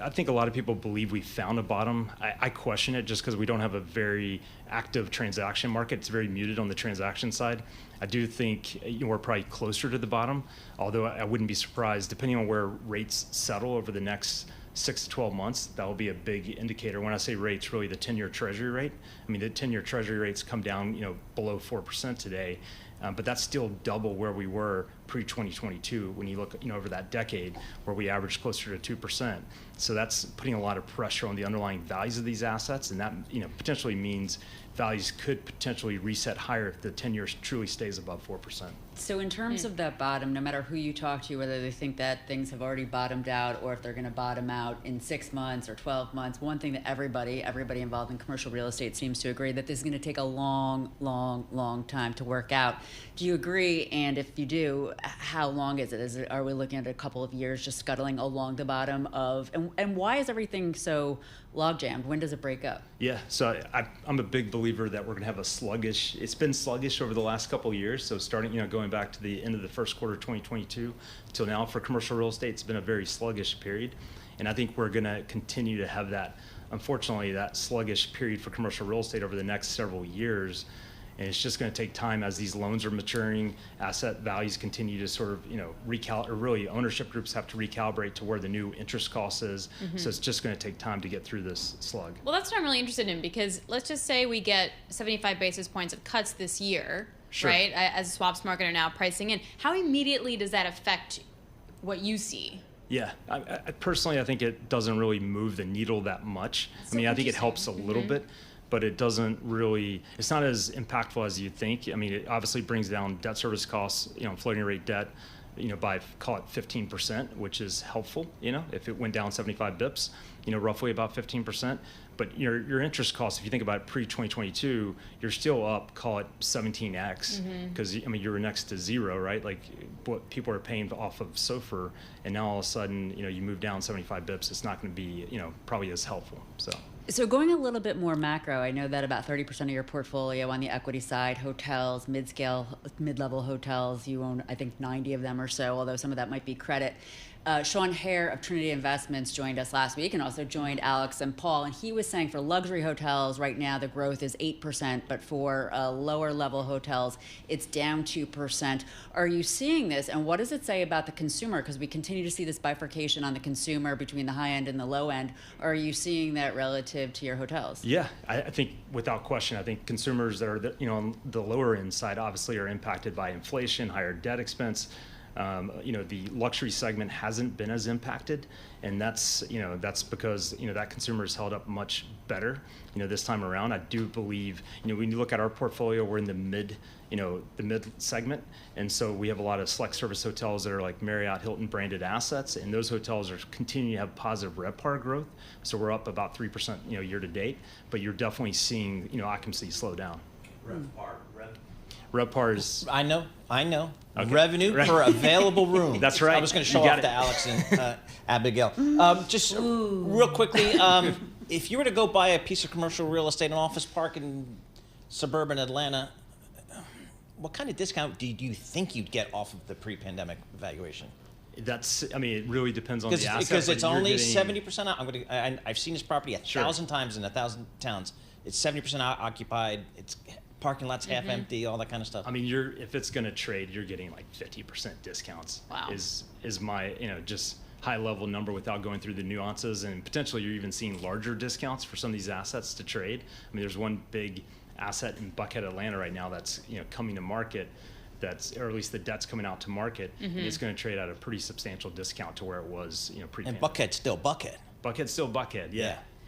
I think a lot of people believe we found a bottom. I question it just because we don't have a very active transaction market. It's very muted on the transaction side. I do think we're probably closer to the bottom, although I wouldn't be surprised, depending on where rates settle over the next 6 to 12 months, that will be a big indicator. When I say rates, really the 10-year Treasury rate. I mean, the 10-year Treasury rates come down, below 4% today, but that's still double where we were pre-2022 when you look, over that decade where we averaged closer to 2%. So that's putting a lot of pressure on the underlying values of these assets, and that, potentially means values could potentially reset higher if the 10 years truly stays above 4%. So in terms of that bottom, no matter who you talk to, whether they think that things have already bottomed out or if they're going to bottom out in 6 months or 12 months, one thing that everybody involved in commercial real estate seems to agree that this is going to take a long, long, long time to work out. Do you agree? And if you do, how long is it? Are we looking at a couple of years just scuttling along the bottom of, and why is everything so logjammed? When does it break up? Yeah, so I'm a big believer that we're going to have it's been sluggish over the last couple of years. So starting, going back to the end of the first quarter of 2022 till now for commercial real estate, it's been a very sluggish period. And I think we're going to continue to have that, unfortunately, that sluggish period for commercial real estate over the next several years. And it's just going to take time as these loans are maturing, asset values continue to sort of, recalibrate, or really ownership groups have to recalibrate to where the new interest cost is. Mm-hmm. So it's just going to take time to get through this slug. Well, that's what I'm really interested in, because let's just say we get 75 basis points of cuts this year, sure, right? As the swaps market are now pricing in. How immediately does that affect what you see? Yeah, I personally, I think it doesn't really move the needle that much. I mean, I think it helps a little bit, but it doesn't really, it's not as impactful as you'd think. I mean, it obviously brings down debt service costs, floating rate debt, by, call it 15%, which is helpful, if it went down 75 bips, roughly about 15%. But your interest costs, if you think about it pre-2022, you're still up, call it 17x, because, you're next to zero, right? Like what people are paying off of SOFR, and now all of a sudden, you move down 75 bips, it's not going to be, probably as helpful, So going a little bit more macro, I know that about 30% of your portfolio on the equity side, hotels, mid-level hotels, you own, I think, 90 of them or so, although some of that might be credit. Sean Hare of Trinity Investments joined us last week and also joined Alex and Paul, and he was saying for luxury hotels right now the growth is 8%, but for lower level hotels it's down 2%. Are you seeing this, and what does it say about the consumer? Because we continue to see this bifurcation on the consumer between the high end and the low end. Are you seeing that relative to your hotels? Yeah, I think without question, I think consumers that are on the lower end side obviously are impacted by inflation, higher debt expense. The luxury segment hasn't been as impacted, and that's because that consumer has held up much better this time around. I do believe when you look at our portfolio, we're in the mid segment, and so we have a lot of select service hotels that are like Marriott, Hilton branded assets, and those hotels are continuing to have positive RevPAR growth. So we're up about 3% year to date, but you're definitely seeing occupancy slow down. RevPAR is... I know. Okay. Revenue right. per available room. That's right. I was going to show off to Alex and Abigail. Just real quickly, if you were to go buy a piece of commercial real estate, an office park in suburban Atlanta, what kind of discount do you think you'd get off of the pre-pandemic valuation? It really depends on the asset. Because it's only 70% out. I've seen this property 1,000 times in 1,000 towns. It's 70% occupied. It's parking lots half empty, all that kind of stuff. If it's going to trade, you're getting like 50% discounts. Wow. Is my just high level number without going through the nuances, and potentially you're even seeing larger discounts for some of these assets to trade. There's one big asset in Buckhead, Atlanta right now that's coming to market. Or at least the debt's coming out to market, and it's going to trade at a pretty substantial discount to where it was pre-pandemic. And Buckhead's still Buckhead. Buckhead's still Buckhead, yeah.